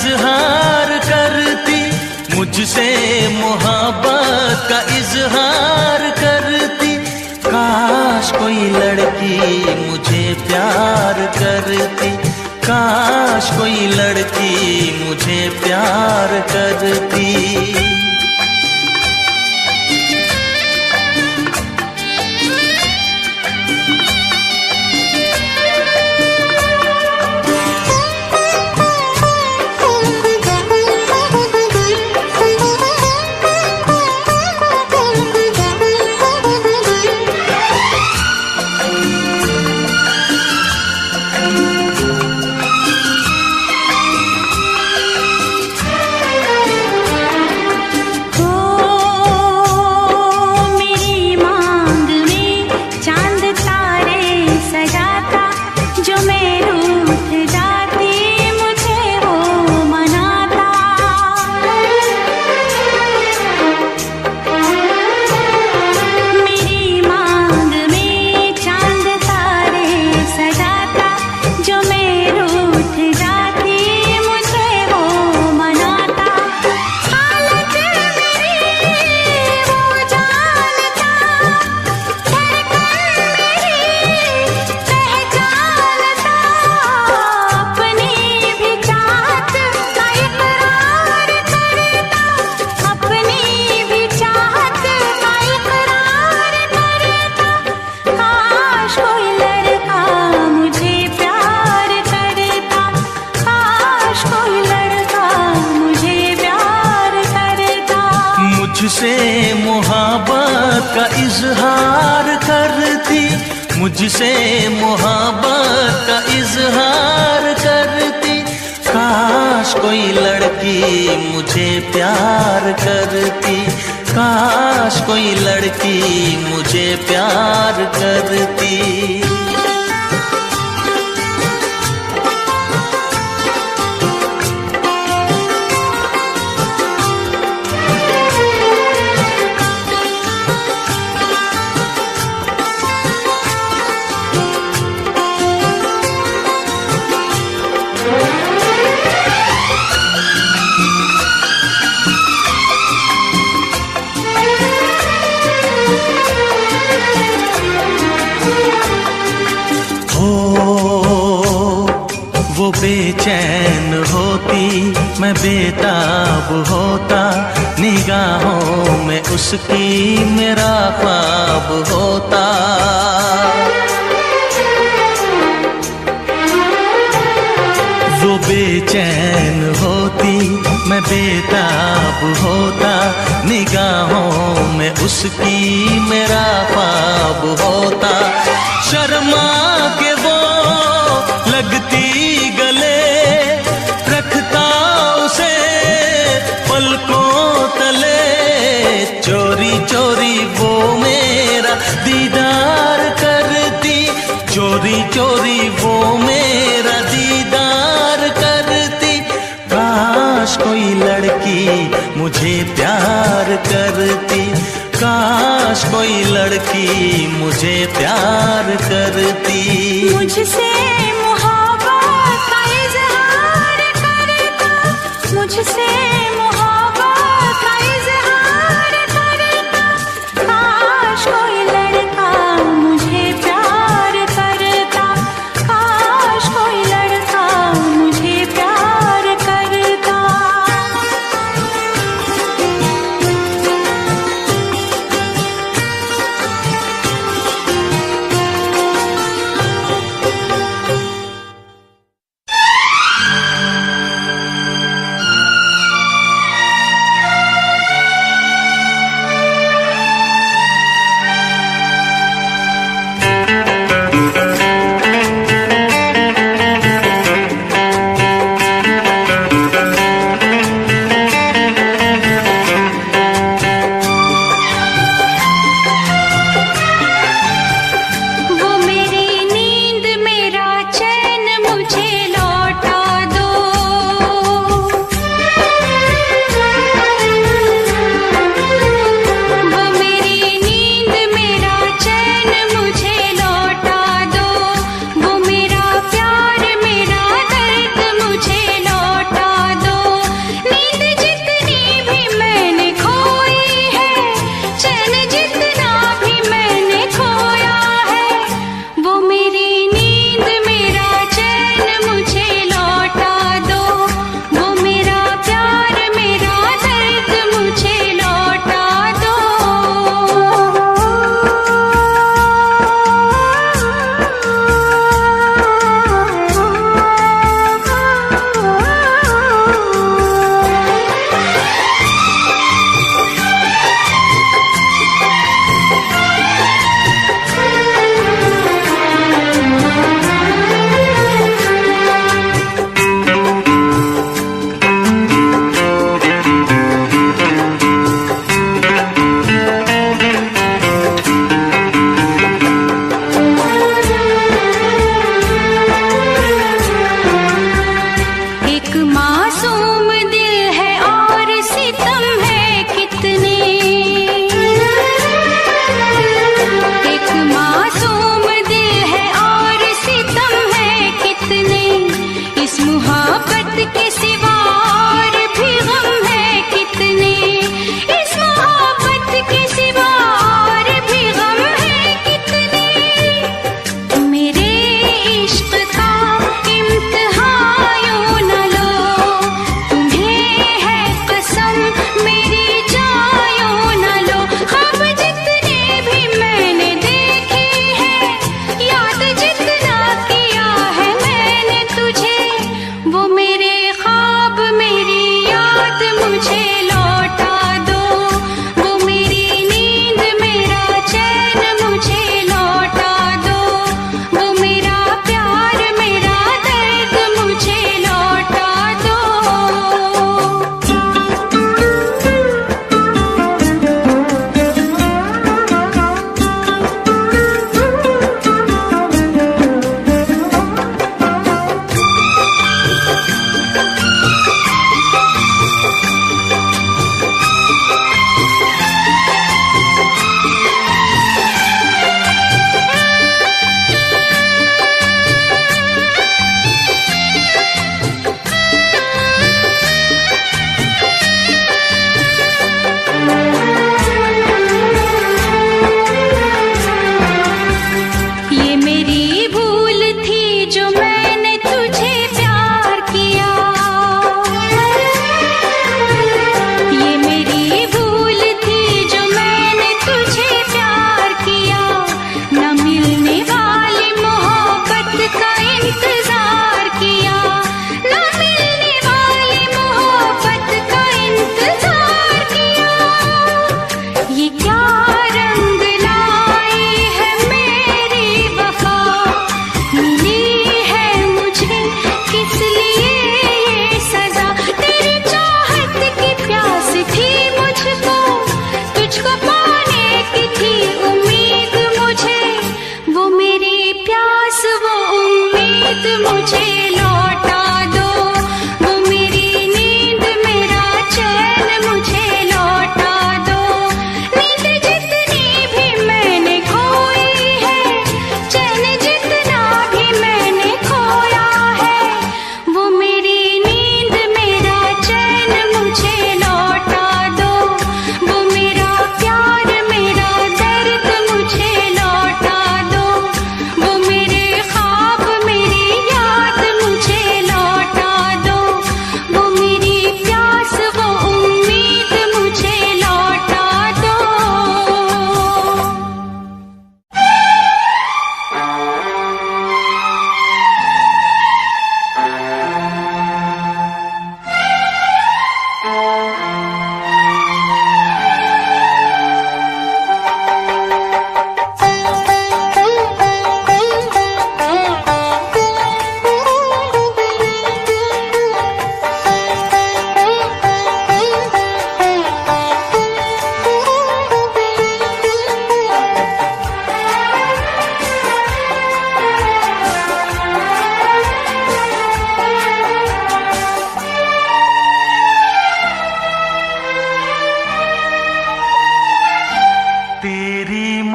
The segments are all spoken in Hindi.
इजहार करती, मुझसे मोहब्बत का इजहार करती। काश कोई लड़की मुझे प्यार करती, काश कोई लड़की मुझे प्यार करती। मुझसे मोहब्बत का इजहार करती, मुझसे मोहब्बत का इजहार करती। काश कोई लड़की मुझे प्यार करती, काश कोई लड़की मुझे प्यार करती। वो बेचैन होती, मैं बेताब होता, निगाहों में उसकी मेरा ख्वाब होता। वो बेचैन होती, मैं बेताब होता, निगाहों में उसकी मेरा ख्वाब होता। शर्मा के वो लगती गले, रखता उसे पलकों तले। चोरी चोरी वो मेरा दीदार करती, चोरी चोरी वो मेरा दीदार करती। काश कोई लड़की मुझे प्यार करती, काश कोई लड़की मुझे प्यार करती। मुझसे मोहब्बत का इजहार करता, मुझसे मोहब्बत का इजहार करता। काश कोई लड़का मुझे प्यार करता, काश कोई लड़का मुझे प्यार करता।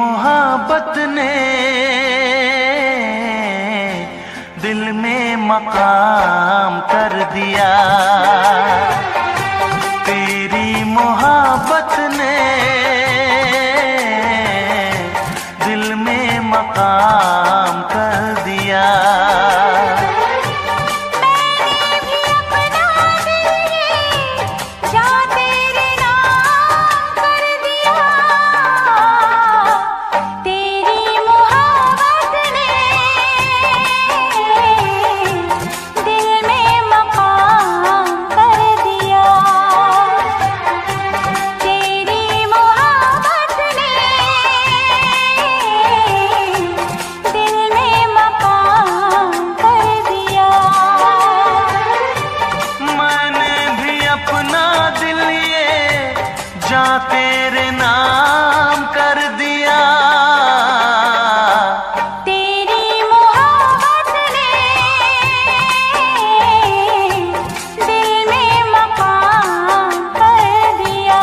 मोहब्बत ने दिल में मकाम कर दिया, तेरी मोहब्बत ने दिल में मकाम कर दिया। तेरे नाम कर दिया, तेरी मोहब्बत ने दिल में मकाम कर दिया।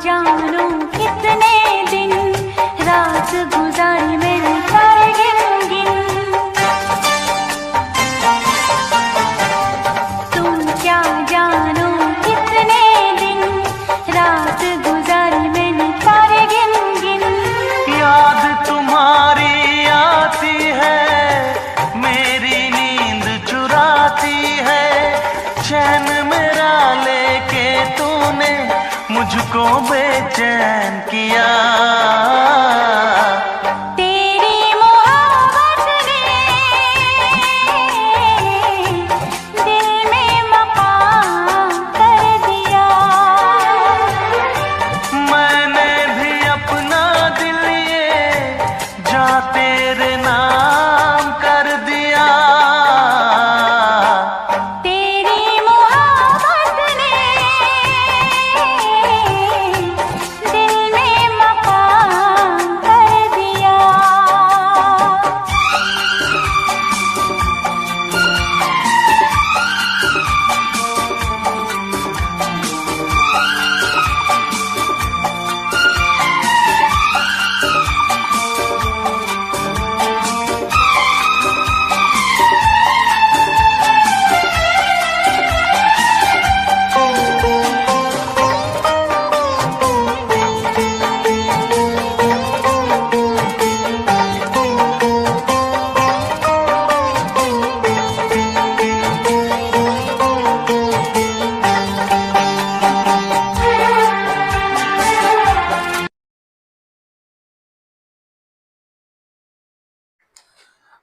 जानो कितने दिन रात गुजारी मैंने तारे गिन गिन, तुम क्या जानो कितने दिन रात गुजारी मैंने तारे गिन गिन। याद तुम्हारी आती है, मेरी नींद चुराती है, चैन मेरा लेके तूने मुझको बेचैन किया, तेरी मोहब्बत ने दिल में मकाम कर दिया। मैंने भी अपना दिल ये जा तेरे नाम कर दिया, तेरी मोहब्बत ने दिल में मकाम कर दिया।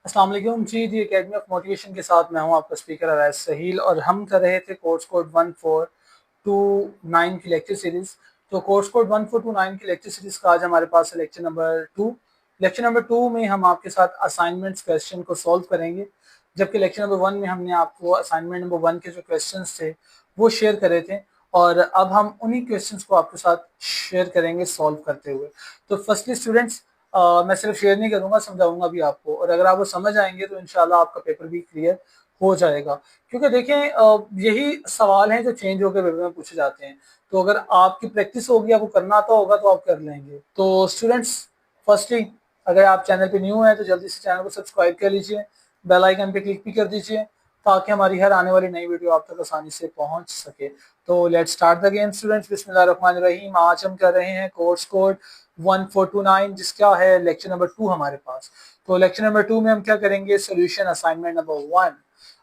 अस्सलाम वालेकुम जी, दी एकेडमी ऑफ मोटिवेशन के साथ मैं हूं आपका स्पीकर अरैज सहील और हम कर रहे थे कोर्स कोड 1429 की लेक्चर सीरीज। तो कोर्स कोड 1429 की लेक्चर सीरीज का आज हमारे पास है लेक्चर नंबर 2। लेक्चर नंबर 2 में हम आपके साथ असाइनमेंट्स क्वेश्चन को सॉल्व करेंगे, जबकि लेक्चर नंबर 1 में हमने आपको असाइनमेंट नंबर 1 के जो क्वेश्चन थे वो शेयर करे थे और अब हम उन्हीं क्वेश्चंस को आपके साथ शेयर करेंगे सॉल्व करते हुए। तो फर्स्टली स्टूडेंट्स, मैं सिर्फ शेयर नहीं करूंगा, समझाऊंगा भी आपको, और अगर आप वो समझ आएंगे तो इंशाल्लाह आपका पेपर भी क्लियर हो जाएगा। क्योंकि देखें, यही सवाल हैं जो चेंज होकर पेपर में पूछे जाते हैं, तो अगर आपकी प्रैक्टिस होगी, आपको करना आता होगा तो आप कर लेंगे। तो स्टूडेंट्स, फर्स्टली अगर आप चैनल पे न्यू हैं तो जल्दी से चैनल को सब्सक्राइब कर लीजिए, बेल आइकन पे क्लिक भी कर दीजिए ताकि हमारी हर आने वाली नई वीडियो आप तक आसानी से पहुंच सके। तो let's start the game students. बिस्मिल्लाहिर्रहमानिर्रहीम। आज हम कर रहे हैं कोर्स कोड 1429 जिसका है लेक्चर नंबर 2 हमारे पास। तो लेक्चर नंबर 2 में हम क्या करेंगे, solution assignment number 1।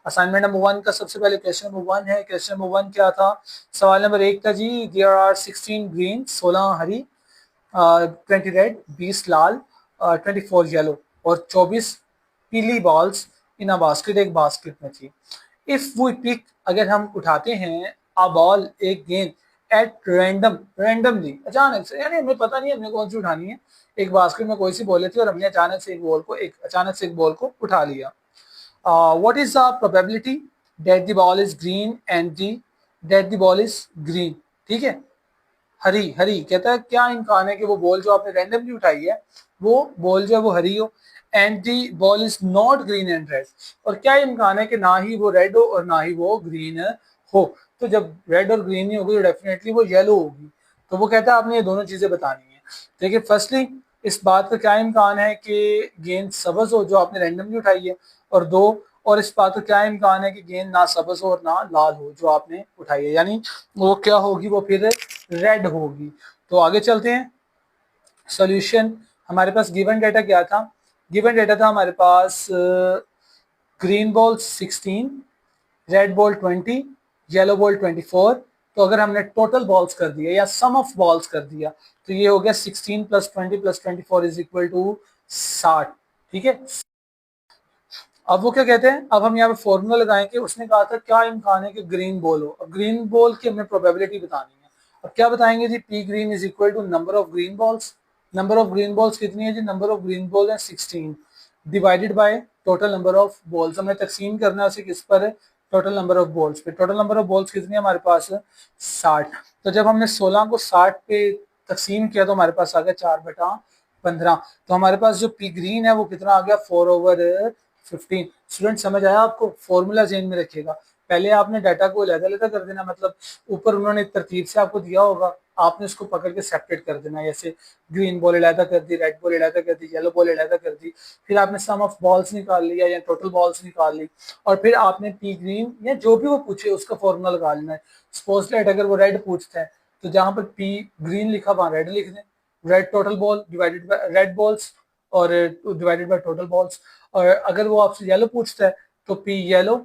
Assignment number 1 का सबसे पहले क्वेश्चन नंबर 1 है। क्वेश्चन नंबर 1 क्या था? सवाल नंबर 1 था जी, देयर आर 16 ग्रीन, 16 हरी, 20 रेड, 20 लाल, 24 येलो और 24 पीली बॉल्स इन अ बास्केट, एक बास्केट में थी। इफ वी पिक, अगर हम उठाते हैं अ बॉल, एक गेंद, एट रैंडमली, अचानक से, यानी हमें पता नहीं हमने कौन सी उठानी है, एक बास्केट में कोई सी बॉल थी और हमने अचानक से एक बॉल को उठा लिया। What is the probability that the ball is green and that the ball is green, ठीक है, हरी हरी कहता है क्या इम्कान है कि वो बॉल जो आपने रैंडमली उठाई है वो बॉल जो है वो हरी हो, and the ball is not green and red, और क्या इम्कान है कि ना ही वो रेड हो और ना ही वो ग्रीन हो। तो जब रेड और ग्रीन नहीं होगी तो डेफिनेटली वो येलो होगी। तो वो कहता है आपने ये दोनों चीजें बतानी है। देखिए फर्स्टली इस बात का क्या इम्कान है कि गेंद सब्ज हो जो आपने रैंडमली उठाई है, और इस बात का क्या इम्कान है कि गेंद ना सब्ज हो और ना लाल हो जो आपने उठाई है, यानी वो क्या होगी, वो फिर रेड होगी। तो आगे चलते हैं। सॉल्यूशन, हमारे पास गिवन डेटा क्या था, गिवन डेटा था हमारे पास green ball 16, red ball 20, yellow ball 24। तो अगर हमने टोटल बॉल्स कर दिया या सम ऑफ बॉल्स कर दिया तो ये हो गया 16 + 20 + 24 इज इक्वल टू 60, ठीक है। अब वो क्या कहते हैं, अब हम यहाँ पे फॉर्मूला लगाएंगे। उसने कहा था क्या इम्कान है कि ग्रीन बॉल हो, अब ग्रीन बॉल की हमें प्रोबेबिलिटी बतानी है। अब क्या बताएंगे जी, P green is equal to number of green balls. Number of green balls कितनी है जी, नंबर ऑफ ग्रीन बॉल है 16 divided by total number of balls. हमें तकसीम करना है उसे किस पर है, टोटल नंबर ऑफ बॉल्स पे। टोटल नंबर ऑफ बॉल्स कितनी है हमारे पास, 60। तो जब हमने 16 को 60 पे तकसीम किया तो हमारे पास आ गया 4/15। तो हमारे पास जो पी ग्रीन है वो कितना आ गया, 4/15। स्टूडेंट समझ आया आपको, फॉर्मूला जेन में रखिएगा। पहले आपने डाटा को अलग-अलग कर देना, मतलब ऊपर उन्होंने तरतीब से आपको दिया होगा, आपने उसको पकड़ के सेपरेट कर देना। जैसे ग्रीन बॉल अलग कर दी, रेड बॉल अलग कर दी, येलो बॉल अलग कर दी, फिर आपने सम ऑफ बॉल्स निकाल लिया या टोटल बॉल्स निकाल ली, और फिर आपने पी ग्रीन या जो भी वो पूछे उसका फॉर्मूला लगा लेना है। सपोज दैट अगर वो रेड पूछता है तो जहां पर पी ग्रीन लिखा वहां रेड लिख दें, red total ball divided by red balls और डिवाइडेड बाय टोटल बॉल्स। और अगर वो आपसे येलो पूछता है तो पी येलो,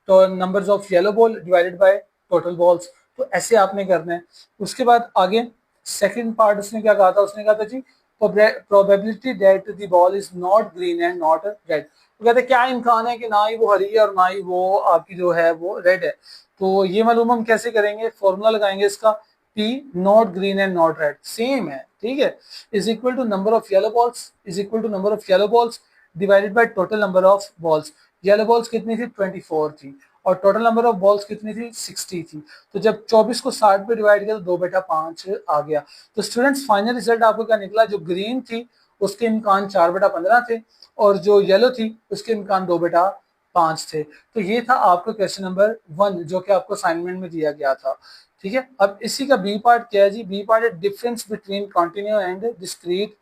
तो numbers of yellow ball divided by total balls. तो ऐसे आपने करना है। उसके बाद आगे सेकंड पार्ट उसने क्या कहा था, उसने कहा था जी probability that the ball is not green and not red. तो कहते क्या इम्कान है कि ना ही वो हरी है और ना ही वो आपकी जो है वो रेड है। तो ये मालूम हम कैसे करेंगे, फॉर्मूला लगाएंगे इसका, P not green and not red same है, ठीक है, is equal to number of yellow balls, is equal to number of yellow balls divided by total number of balls. Yellow balls कितनी थी, 24 थी, और टोटल नंबर ऑफ बॉल्स कितनी थी, 60 थी। तो जब 24 को 60 पे डिवाइड किया तो 2/5 आ गया। तो स्टूडेंट्स फाइनल रिजल्ट आपको क्या निकला, जो ग्रीन थी उसके इम्कान 4/15 थे और जो येलो थी उसके इम्कान 2/5 थे। तो ये था आपका क्वेश्चन नंबर 1 जो कि आपको असाइनमेंट में दिया गया था, ठीक है। अब इसी का बी पार्ट क्या है जी, बी पार्ट है difference between continue and discrete,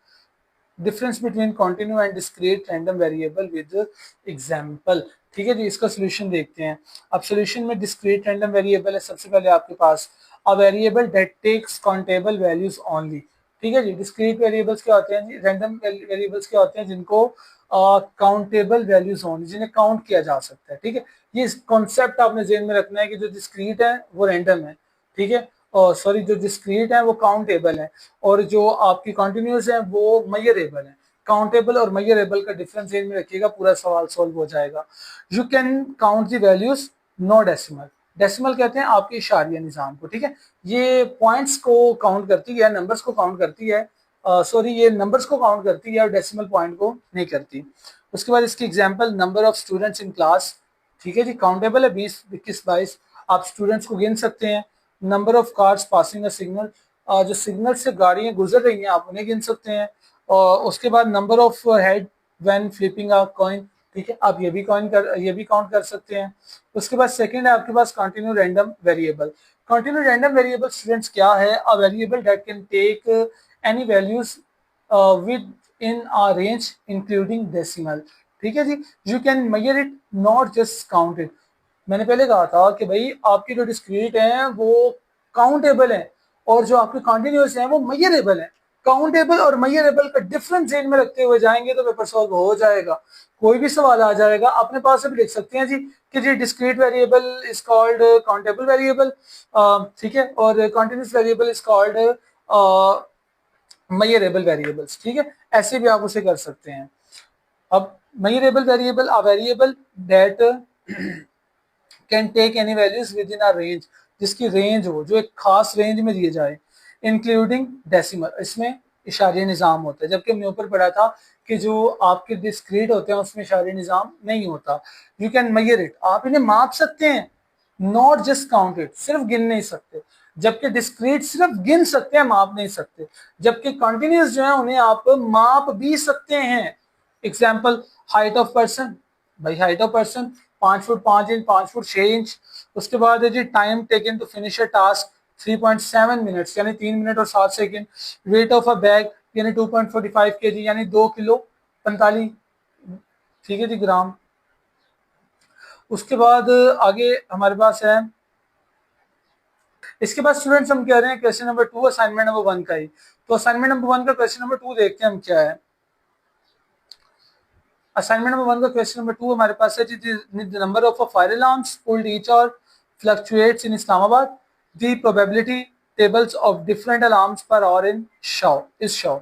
difference between continue and discrete random variable with example, ठीक है जी। इसका सोल्यूशन देखते हैं। अब सोल्यूशन में डिस्क्रीट रैंडम वेरिएबल है, सबसे पहले आपके पास a variable that takes countable values only, ठीक है जी। डिस्क्रीट वेरिएबल्स क्या होते हैं जी, रैंडम वेरिएबल्स क्या होते हैं जिनको काउंटेबल वैल्यूज होंगी, जिन्हें काउंट किया जा सकता है, ठीक है। ये कॉन्सेप्ट आपने जेहन में रखना है कि जो डिस्क्रीट है वो रैंडम है, ठीक है, और सॉरी जो डिस्क्रीट है वो काउंटेबल है, और जो आपकी कॉन्टिन्यूस है वो मेजरेबल है। काउंटेबल और मेजरेबल का डिफरेंस में रखिएगा, पूरा सवाल सॉल्व हो जाएगा। You can count the values no decimal, decimal कहते हैं आपके इशारिया निज़ाम को, ठीक है। ये पॉइंट्स को काउंट करती है, नंबर्स को काउंट करती है, सॉरी ये नंबर्स को काउंट करती है और डेसिमल पॉइंट को नहीं करती। उसके बाद इसकी example number of students in class, ठीक है जी, काउंटेबल है 20, 21, 22, आप स्टूडेंट्स को गिन सकते हैं। Number of cars passing a signal, जो सिग्नल से गाड़ियां गुजर रही हैं आप उन्हें गिन सकते हैं। और उसके बाद number of head when flipping a coin, ठीक है, आप ये भी काउंट कर सकते हैं। उसके बाद सेकंड है आपके पास continue random variable. Continue random variable students क्या है, a variable that can take any values within a range including decimal, ठीक है जी। You can measure it not just count it. मैंने पहले कहा था कि भाई आपकी जो डिस्क्रीट हैं वो काउंटेबल हैं और जो आपके कॉन्टिन्यूस हैं वो मेजरेबल हैं। काउंटेबल और मेजरेबल का डिफरेंस जेन में रखते हुए जाएंगे तो पेपर सॉल्व हो जाएगा। कोई भी सवाल आ जाएगा अपने पास से भी लिख सकते हैं जी कि जी discrete variable is called countable variable, ठीक है, और continuous variable is called measurable variables, ठीक है, ऐसे भी आप उसे कर सकते हैं। अब measurable variable, a variable that can take any values within a range, जिसकी रेंज हो, जो एक खास रेंज में दिए जाए, इंक्लूडिंग डेसिमल, इसमें इशारे निज़ाम होता है। जबकि हमने ऊपर पढ़ा था कि जो आपके डिस्क्रीट होते हैं उसमें इशारे निज़ाम नहीं होता। यू कैन मेजर इट, आप इन्हें माप सकते हैं, नॉट जस्ट काउंट इट, सिर्फ गिन नहीं सकते। जबकि डिस्क्रीट सिर्फ गिन सकते हैं, माप नहीं सकते। जबकि कंटिन्यूस जो है उन्हें आप माप भी सकते हैं। एग्जाम्पल, हाइट ऑफ पर्सन, भाई height of person 5 foot 5 inch, 5 foot 6 inch. उसके बाद है जी time taken to finish a task 3.7 minutes यानी 3 मिनट और 7 second. Weight of a bag यानी 2.45 kg यानी 2 किलो 45, ठीक है जी, ग्राम। उसके बाद आगे हमारे पास है, इसके बाद स्टूडेंट्स हम कह रहे हैं क्वेश्चन नंबर 2 असाइनमेंट नंबर 1 का ही। तो असाइनमेंट नंबर 1 का क्वेश्चन नंबर 2 देखते हैं हम क्या है। असाइनमेंट नंबर 1 का क्वेश्चन नंबर 2 हमारे पास है जी, the number of fire alarms pulled each hour fluctuates in Islamabad, the probability tables of different alarms per hour in show is show.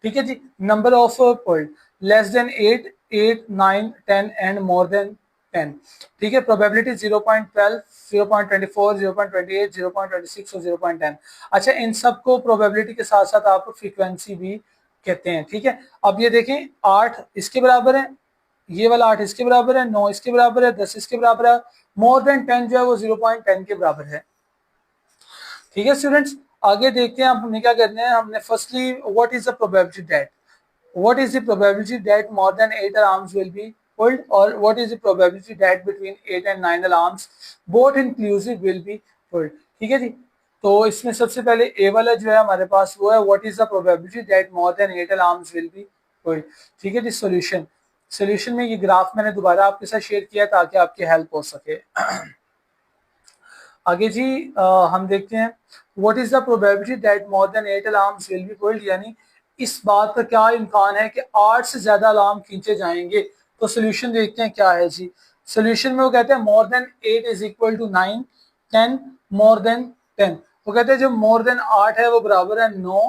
ठीक है जी, number of pulled less than 8, 8, 9, 10 and more than 10। ठीक है, प्रोबेबिलिटी 0.12, 0.24, 0.28, 0.26 और 0.10। अच्छा, इन सबको प्रोबेबिलिटी के साथ साथ आप फ्रीक्वेंसी भी कहते हैं। ठीक है, अब ये देखें 8 इसके बराबर है, ये वाला 8 इसके बराबर है, 9 इसके बराबर है, 10 इसके बराबर है, मोर देन 10 जो है वो 0.10 के बराबर है। ठीक है स्टूडेंट्स, आगे देखते हैं हमने क्या करना है। हमने firstly what is the probability that, what is the probability that more than 8 alarms will be pulled, or what is the probability that between 8 and 9 alarms both inclusive will be pulled। ठीक है जी, तो इसमें सबसे पहले ए वाला जो है हमारे पास वो है what is the probability that more than 8 alarms will be pulled। ठीक है जी, सोल्यूशन में ये ग्राफ मैंने दोबारा आपके साथ शेयर किया ताकि आपकी हेल्प हो सके। आगे जी हम देखते हैं what is the probability that more than 8 alarms will be pulled, यानी इस बात का क्या इम्कान है कि 8 से ज्यादा अलार्म खींचे जाएंगे। तो सोल्यूशन देखते हैं क्या है जी। सोल्यूशन में वो कहते हैं more than 8 is equal to 9, 10 more than 10। वो कहते हैं जो मोर देन 8 है वो बराबर है 9,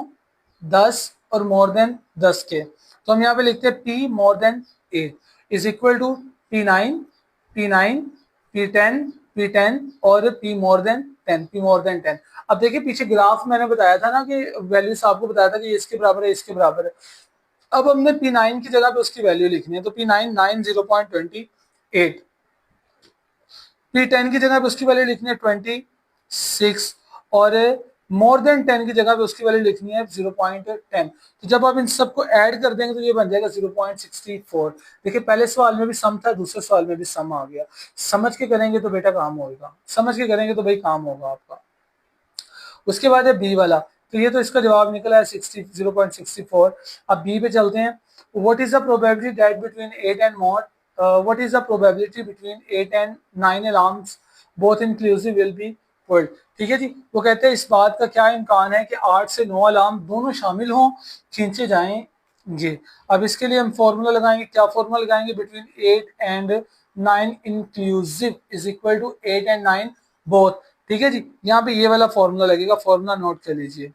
10 और मोर देन 10 के। तो हम यहाँ पे लिखते हैं P more than 8 is equal to P9, P9, P10, P10 और P more than 10, P more than 10। अब देखिए पीछे ग्राफ मैंने बताया था ना कि वैल्यूज आपको बताया था कि इसके बराबर है, इसके बराबर है। अब हमने P9 की जगह पे उसकी वैल्यू लिखनी है, तो P9 9 0.28, P10 की जगह पे उसकी वैल्यू लिखनी है 26 और मोर देन 10 की जगह पे उसकी वैल्यू लिखनी है 0.10। तो जब आप इन सबको ऐड कर देंगे तो ये बन जाएगा 0.64। देखिए पहले सवाल में भी सम था, दूसरे सवाल में भी सम आ गया। समझ के करेंगे तो बेटा काम होगा, समझ के करेंगे तो भाई काम होगा आपका। उसके बाद है बी वाला, तो ये तो इसका जवाब निकला है 0.64। अब बी पे चलते हैं। What is the probability that between 8 and more, what is the probability between 8 and 9 alarms both inclusive will be pulled. ठीक है जी, वो कहते हैं इस बात का क्या इम्कान है कि 8 से 9 अलार्म दोनों शामिल हों, खींचे जाएंगे। अब इसके लिए हम फॉर्मूला लगाएंगे, क्या फॉर्मूला लगाएंगे, between 8 and 9 inclusive is equal to 8 and 9 both. ठीक है जी, यहाँ पे ये वाला फॉर्मूला लगेगा, फॉर्मूला नोट कर लीजिए।